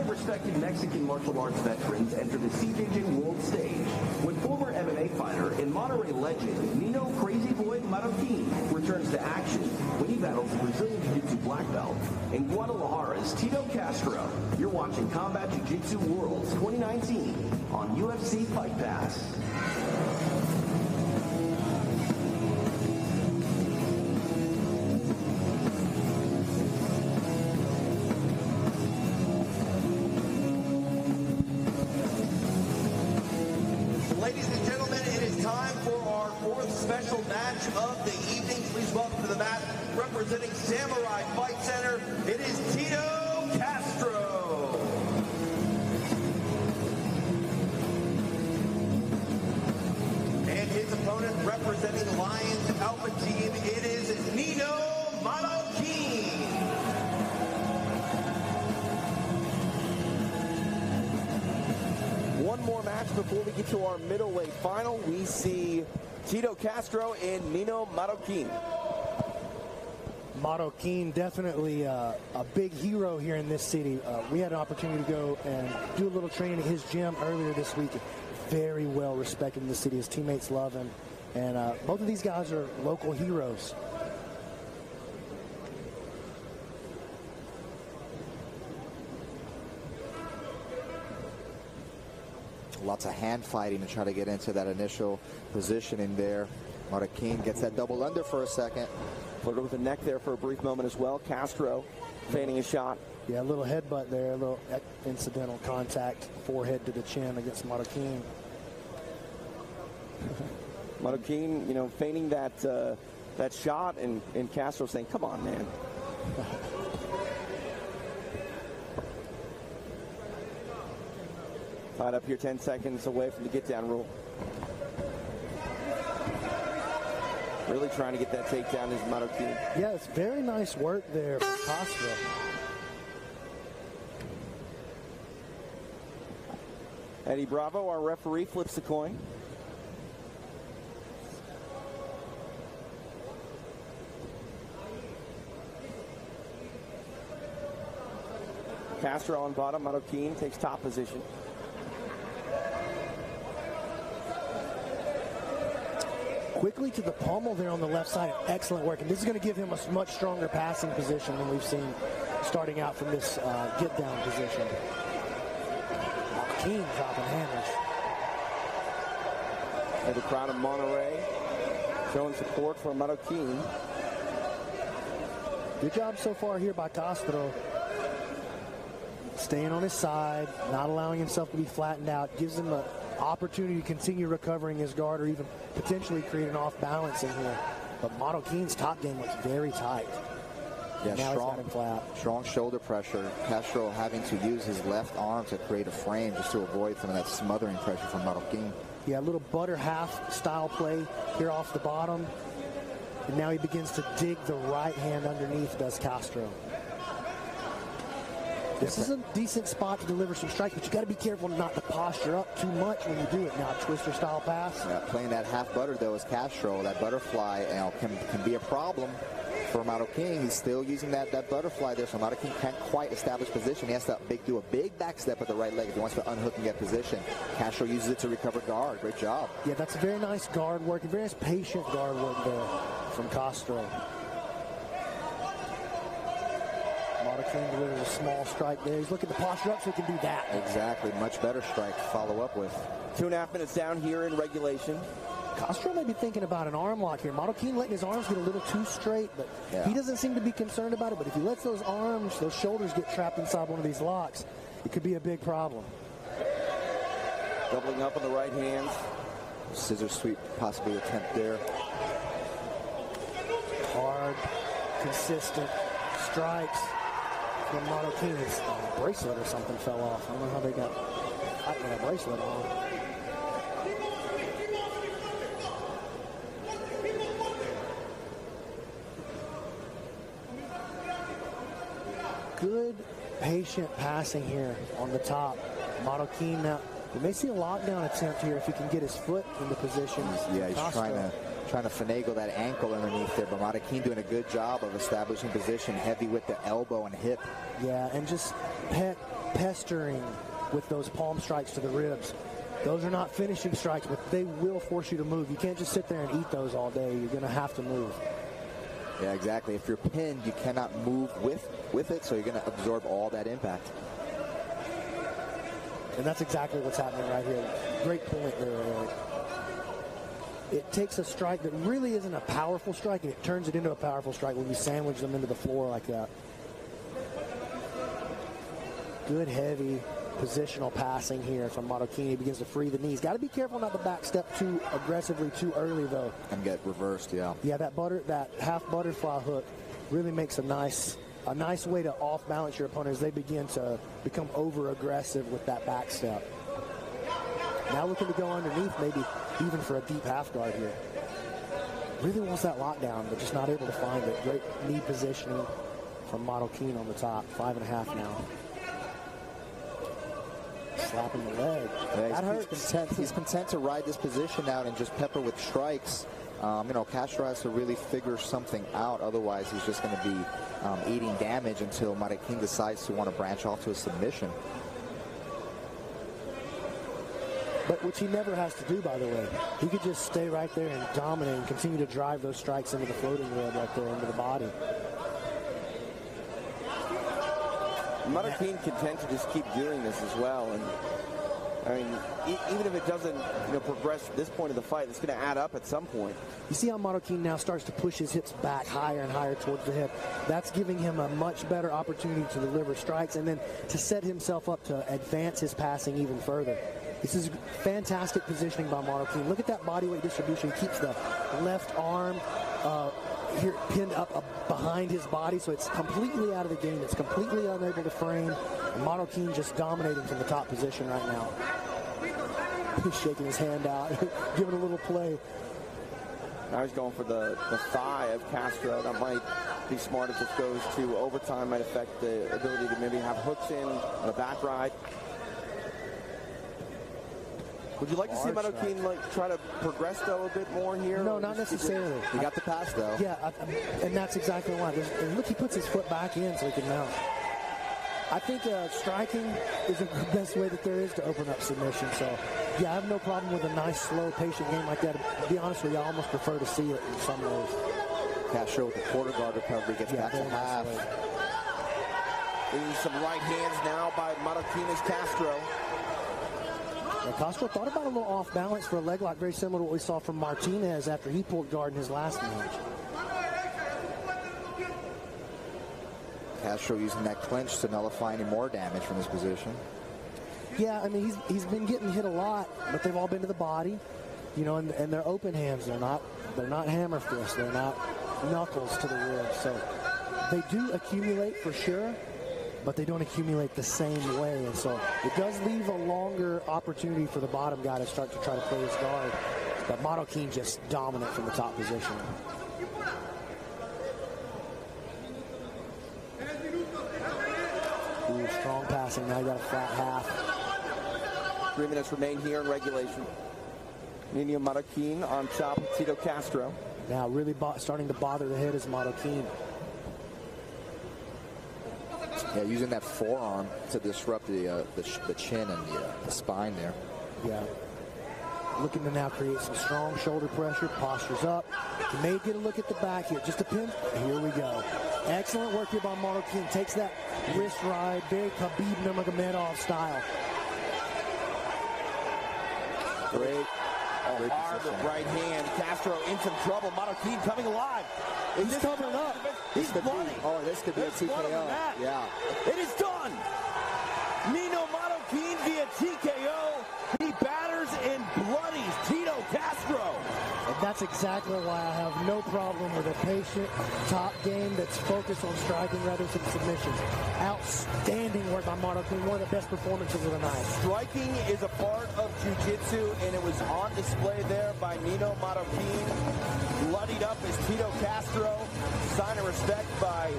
Five respected Mexican martial arts veterans enter the CJJ world stage when former MMA fighter and Monterrey legend Nino Crazy Boy Marroquin returns to action when he battles Brazilian Jiu Jitsu black belt and Guadalajara's Tito Castro. You're watching Combat Jiu Jitsu Worlds 2019 on UFC Fight Pass. Ladies and gentlemen, it is time for our fourth special match of the evening. Please welcome to the mat, representing Samurai Fight Center, it is Tito Castro. And his opponent, representing Lions Alpha Team, it is Nino Marroquin. One more match before we get to our middleweight final. We see Tito Castro and Nino Marroquin. Marroquin, definitely a big hero here in this city. We had an opportunity to go and do a little training at his gym earlier this week. Very well respected in the city. His teammates love him. And both of these guys are local heroes. Lots of hand fighting to try to get into that initial positioning there. Marroquin gets that double under for a second. Flirted with the neck there for a brief moment as well. Castro feigning a shot. Yeah, a little headbutt there, a little incidental contact, forehead to the chin against Marroquin. Marroquin, you know, feigning that that shot, and Castro saying, "Come on, man." Tied up here, 10 seconds away from the get-down rule. Really trying to get that takedown is Marroquin. Yeah, it's very nice work there from Castro. Eddie Bravo, our referee, flips the coin. Castro on bottom, Marroquin takes top position. Quickly to the pommel there on the left side. Excellent work. And this is going to give him a much stronger passing position than we've seen starting out from this get-down position. Marroquin dropping hammers. And the crowd of Monterrey showing support for Marroquin. Good job so far here by Castro. Staying on his side, not allowing himself to be flattened out. Gives him an opportunity to continue recovering his guard or even potentially create an off balance in here. But Marroquin's top game looks very tight. Yeah, now he's got him flat. Strong shoulder pressure. Castro having to use his left arm to create a frame just to avoid some of that smothering pressure from Marroquin. Yeah, a little butter half style play here off the bottom. And now he begins to dig the right hand underneath, does Castro. This is a decent spot to deliver some strikes, but you got to be careful not to posture up too much when you do it. Now, twister style pass. Yeah, playing that half butter though is Castro. That butterfly can be a problem for Marroquin. He's still using that butterfly there, so Marroquin can't quite establish position. He has to do a big back step with the right leg if he wants to unhook and get position. Castro uses it to recover guard. Great job. Yeah, that's very nice guard work, and very nice patient guard work there from Castro. Marroquin delivers a small strike there. He's looking to posture up so he can do that. Exactly. Much better strike to follow up with. 2.5 minutes down here in regulation. Castro may be thinking about an arm lock here. Marroquin letting his arms get a little too straight, but he doesn't seem to be concerned about it. But if he lets those arms, those shoulders get trapped inside one of these locks, it could be a big problem. Doubling up on the right hand. Scissor sweep possibly attempt there. Hard, consistent strikes from Marroquin. His bracelet or something fell off. I don't know how they got that bracelet on. Good, patient passing here on the top. Marroquin now, we may see a lockdown attempt here if he can get his foot into position. Yeah, he's trying to finagle that ankle underneath there, but Marroquin doing a good job of establishing position, heavy with the elbow and hip. Yeah, and just pestering with those palm strikes to the ribs. Those are not finishing strikes, but they will force you to move. You can't just sit there and eat those all day. You're going to have to move. Yeah, exactly. If you're pinned, you cannot move with it, so you're going to absorb all that impact. And that's exactly what's happening right here. Great point there, Eric. It takes a strike that really isn't a powerful strike, and it turns it into a powerful strike when you sandwich them into the floor like that. Good, heavy positional passing here from Marroquin. He begins to free the knees. Got to be careful not to back step too aggressively too early, though. And get reversed, yeah. Yeah, that half butterfly hook really makes a nice way to off-balance your opponent as they begin to become over-aggressive with that back step. Now looking to go underneath, maybe even for a deep half guard here. Really wants that lockdown, but just not able to find it. Great knee positioning from Marroquin on the top. 5.5 now. Slapping the leg. Yeah, that hurts. He's content to ride this position out and just pepper with strikes. Castro has to really figure something out. Otherwise, he's just going to be eating damage until Marroquin decides to want to branch off to a submission. But which he never has to do, by the way. He could just stay right there and dominate and continue to drive those strikes into the floating rib right there into the body. Marroquin can tend to just keep doing this as well. And I mean, even if it doesn't, progress to this point of the fight, it's going to add up at some point. You see how Marroquin now starts to push his hips back higher and higher towards the hip. That's giving him a much better opportunity to deliver strikes and then to set himself up to advance his passing even further. This is fantastic positioning by Marroquin. Look at that body weight distribution. He keeps the left arm here pinned up behind his body, so it's completely out of the game. It's completely unable to frame. And Marroquin just dominating from the top position right now. He's shaking his hand out, giving a little play. Now he's going for the thigh of Castro. That might be smart if this goes to overtime. Might affect the ability to maybe have hooks in on a back ride. Would you like to see Marroquin try to progress though a bit more here? No, not necessarily. He got the pass though. Yeah, and that's exactly why. And look, he puts his foot back in so he can mount. I think striking is the best way that there is to open up submission. So, yeah, I have no problem with a nice, slow, patient game like that. To be honest with you, I almost prefer to see it in some ways. Castro with the quarter guard recovery gets back to half. Getting some right hands now by Marroquin as Castro. Now, Castro thought about a little off balance for a leg lock, very similar to what we saw from Martinez after he pulled guard in his last match. Castro using that clinch to nullify any more damage from this position. Yeah, I mean, he's been getting hit a lot, but they've all been to the body, and they're open hands. They're not hammer fists. They're not knuckles to the ribs. So they do accumulate for sure, but they don't accumulate the same way. And so it does leave a longer opportunity for the bottom guy to start to try to play his guard. But Marroquin just dominant from the top position. Ooh, strong passing. Now you got a flat half. 3 minutes remain here in regulation. Nino Marroquin on top of Tito Castro. Now really starting to bother the head is Marroquin. Yeah, using that forearm to disrupt the chin and the spine there. Yeah. Looking to now create some strong shoulder pressure. Postures up. He may get a look at the back here. Just a pin. Here we go. Excellent work here by Marroquin. Takes that wrist ride. Very Khabib Nurmagomedov style. Great. Hard with right hand. Castro in some trouble. Marroquin coming alive. He's covering up. He's bloody. This could be a TKO. Yeah. It is done. Nino Marroquin via TKO. He batters and bloodies Tito Castro. And that's exactly why I have no problem with a patient top game that's focused on striking rather than submissions. Outstanding work by Marroquin. One of the best performances of the night. Striking is a part of Jiu Jitsu, and it was on display there by Nino Marroquin. Bloodied up as Tito Castro. Sign of respect by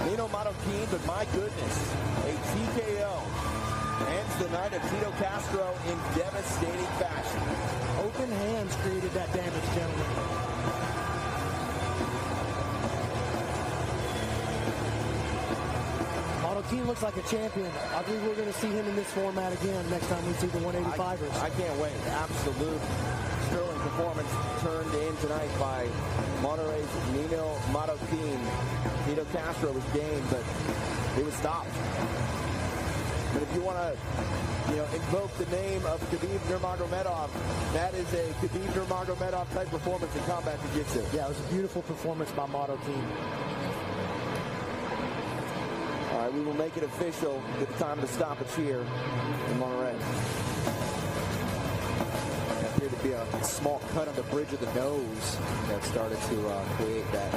Nino Marroquin, but my goodness, a TKO. ends the night of Tito Castro in devastating fashion. Open hands created that damage, gentlemen. Marroquin looks like a champion. I think we're going to see him in this format again next time we see the 185ers. I can't wait. Absolute sterling performance turned in tonight by Monterrey's Nino Marroquin. Tito Castro was game, but he was stopped. But if you want to, invoke the name of Khabib Nurmagomedov, that is a Khabib Nurmagomedov type performance in combat jiu-jitsu. Yeah, it was a beautiful performance by Marroquin. All right, we will make it official at the time of the stoppage here in Monterrey. There appeared to be a small cut on the bridge of the nose that started to create that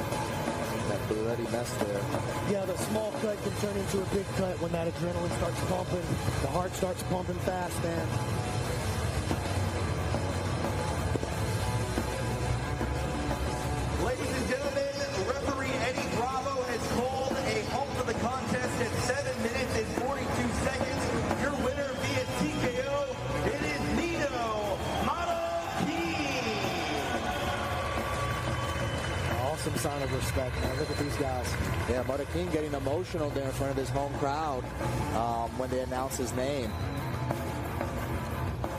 bloody mess there. Yeah, the small cut can turn into a big cut when that adrenaline starts pumping. The heart starts pumping fast, man. Ladies and gentlemen, referee Eddie Bravo has called a halt to the contest at 7 minutes and 42 seconds. Your winner via TKO, it is Nino Marroquin. Awesome sign of respect, man. Look at these guys. Yeah, Marroquin getting emotional there in front of his home crowd when they announce his name.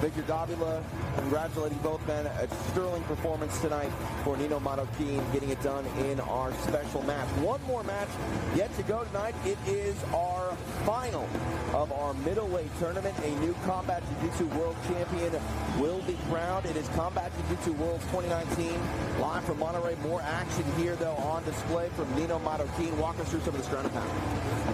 Victor Davila congratulating both men. A sterling performance tonight for Nino Marroquin, getting it done in our special match. One more match yet to go tonight. It is our final of our middleweight tournament. A new Combat Jiu-Jitsu World Champion will be crowned. It is Combat Jiu-Jitsu Worlds 2019. Live from Monterrey. More action here, though, on display from Nino Marroquin. Walk us through some of the strata power.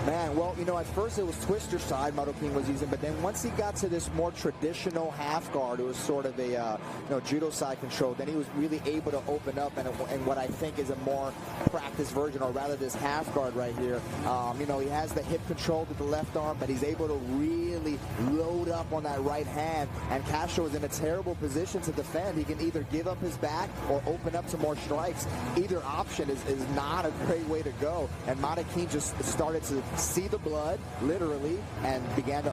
Man, well, at first it was twister side Marroquin was using, but then once he got to this more traditional half guard, it was sort of a judo side control. Then he was really able to open up and what I think is a more practice version, or rather this half guard right here. He has the hip control with the left arm, but he's able to really load up on that right hand. And Castro is in a terrible position to defend. He can either give up his back or open up to more strikes. Either option is not a great way to go. And Marroquin just started to see the blood, literally, and began to